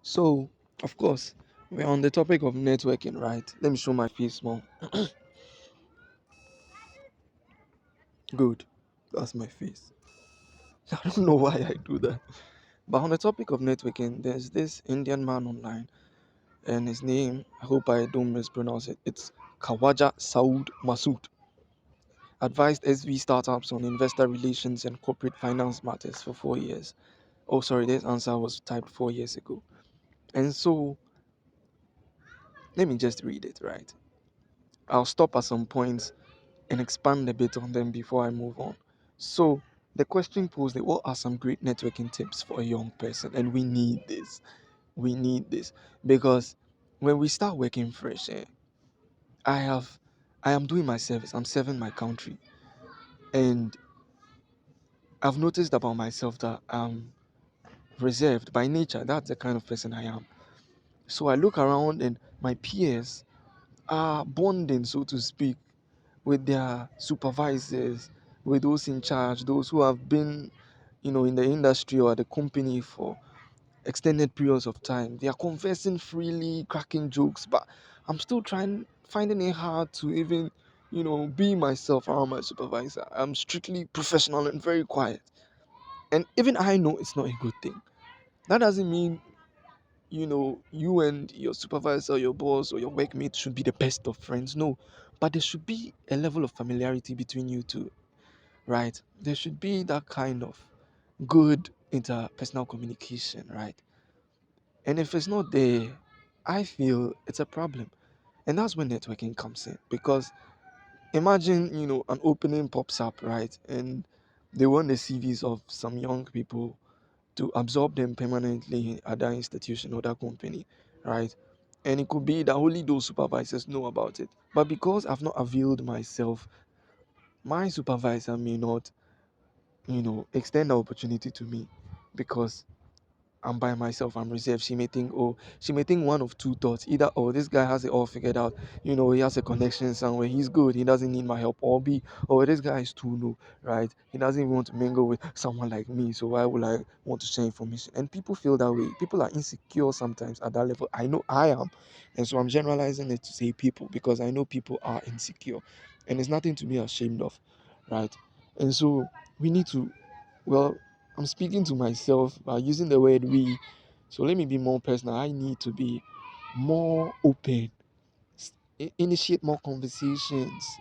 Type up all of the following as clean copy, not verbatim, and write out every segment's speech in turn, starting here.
So, of course, we're on the topic of networking, right? Let me show my face more. Good. That's my face. I don't know why I do that. But on the topic of networking, there's this Indian man online, and his name, I hope I don't mispronounce it, it's Kawaja Saud Masood. Advised SV startups on investor relations and corporate finance matters for 4 years. Oh, sorry, this answer was typed 4 years ago. And so, let me just read it, right? I'll stop at some points and expand a bit on them before I move on. So, the question posed is, what are some great networking tips for a young person? And we need this. We need this because when we start working fresh, I have, I am doing my service. I'm serving my country, and I've noticed about myself that I'm reserved by nature. That's the kind of person I am. So I look around, and my peers are bonding, so to speak, with their supervisors, with those in charge, those who have been, in the industry or the company for extended periods of time. They are conversing freely, cracking jokes, but I'm still finding it hard to even, be myself around my supervisor. I'm strictly professional and very quiet. And even I know it's not a good thing. That doesn't mean, you and your supervisor, your boss, or your workmate should be the best of friends. No, but there should be a level of familiarity between you two, right? There should be that kind of good interpersonal communication, right? And if it's not there, I feel it's a problem. And that's when networking comes in. Because imagine, an opening pops up, right? And they want the CVs of some young people to absorb them permanently at that institution or that company, right? And it could be that only those supervisors know about it. But because I've not availed myself, my supervisor may not, extend the opportunity to me because I'm by myself, I'm reserved. She may think one of two thoughts. Either, oh, this guy has it all figured out, he has a connection somewhere, he's good, he doesn't need my help. Or B, oh, this guy is too low, right? He doesn't even want to mingle with someone like me, so why would I want to share information? And people feel that way. People are insecure sometimes at that level. I know I am. And so I'm generalizing it to say people because I know people are insecure. And it's nothing to be ashamed of, right? And so we need to, well, I'm speaking to myself by using the word we. So let me be more personal. I need to be more open, initiate more conversations,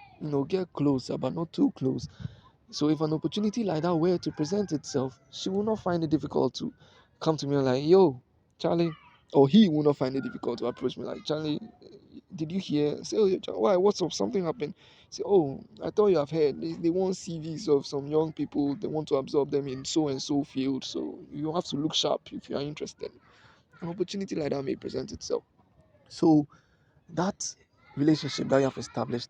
get closer, but not too close. So if an opportunity like that were to present itself, she will not find it difficult to come to me and like, yo, Charlie, or he will not find it difficult to approach me like, Charlie, did you hear? Say, oh, yeah, why? What's up? Something happened. Say, oh, I thought you have heard. They want CVs of some young people. They want to absorb them in so and so field. So you have to look sharp if you are interested. An opportunity like that may present itself. So that relationship that you have established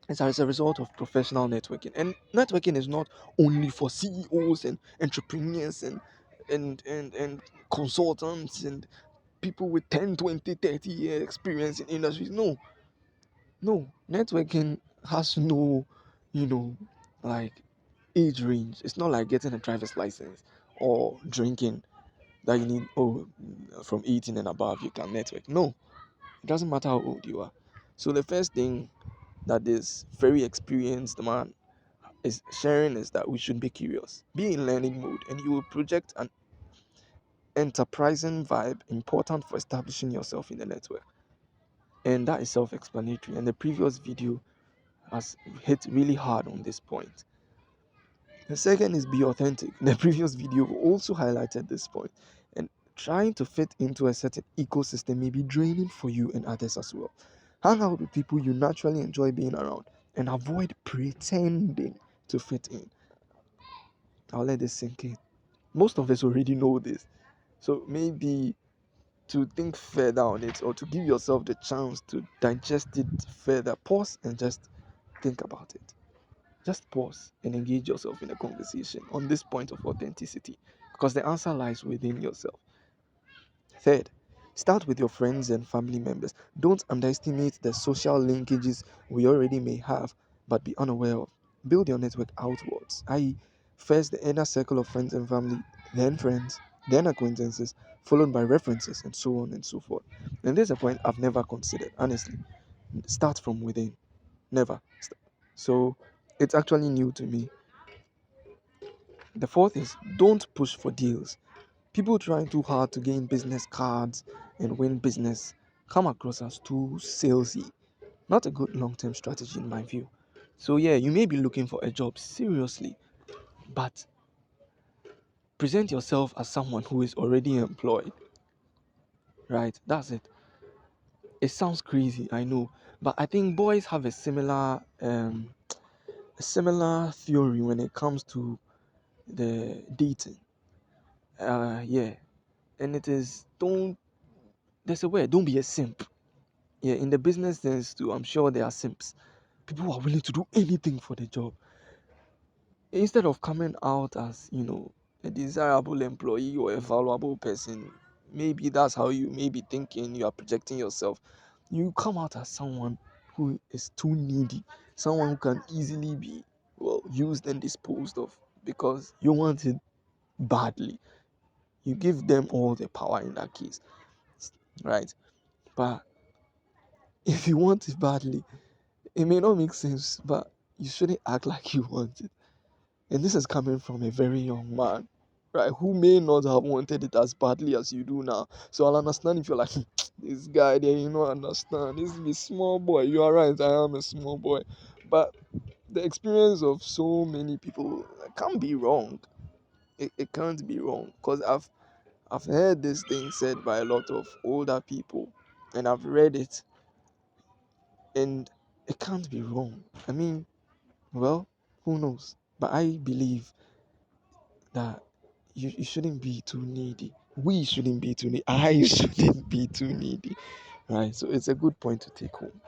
is as a result of professional networking. And networking is not only for CEOs and entrepreneurs and consultants and people with 10, 20, 30 year experience in industries. No, no, networking has no, you know, like age range. It's not like getting a driver's license or drinking that you need, oh, from 18 and above, you can network. No, it doesn't matter how old you are. So the first thing that this very experienced man is sharing is that we should be curious, be in learning mode, and you will project an enterprising vibe important for establishing yourself in the network. And that is self-explanatory. And the previous video has hit really hard on this point. The second is be authentic. The previous video also highlighted this point. And trying to fit into a certain ecosystem may be draining for you and others as well. Hang out with people you naturally enjoy being around and avoid pretending to fit in. I'll let this sink in. Most of us already know this. So maybe to think further on it or to give yourself the chance to digest it further, pause and just think about it. Just pause and engage yourself in a conversation on this point of authenticity because the answer lies within yourself. Third, start with your friends and family members. Don't underestimate the social linkages we already may have but be unaware of. Build your network outwards, i.e., first the inner circle of friends and family, then friends, then acquaintances, followed by references, and so on and so forth. And there's a point I've never considered, honestly. Start from within. Never. So it's actually new to me. The fourth is don't push for deals. People trying too hard to gain business cards and win business come across as too salesy. Not a good long term strategy, in my view. So, yeah, you may be looking for a job seriously, but present yourself as someone who is already employed, right? That's it. It sounds crazy, I know, but I think boys have a similar theory when it comes to the dating. Yeah, and it is don't. There's a word. Don't be a simp. Yeah, in the business sense too, I'm sure there are simps. People who are willing to do anything for the job. Instead of coming out as, a desirable employee or a valuable person, maybe that's how you may be thinking, you are projecting yourself. You come out as someone who is too needy, someone who can easily be, well, used and disposed of because you want it badly. You give them all the power in that case, right? But if you want it badly, it may not make sense, but you shouldn't act like you want it. And this is coming from a very young man, right? Who may not have wanted it as badly as you do now. So I'll understand if you're like, this guy there, you don't understand. This is a small boy. You are right, I am a small boy. But the experience of so many people can't be wrong. It can't be wrong. Because I've heard this thing said by a lot of older people and I've read it and it can't be wrong. I mean, well, who knows? But I believe that you shouldn't be too needy. We shouldn't be too needy. I shouldn't be too needy. Right. So it's a good point to take home.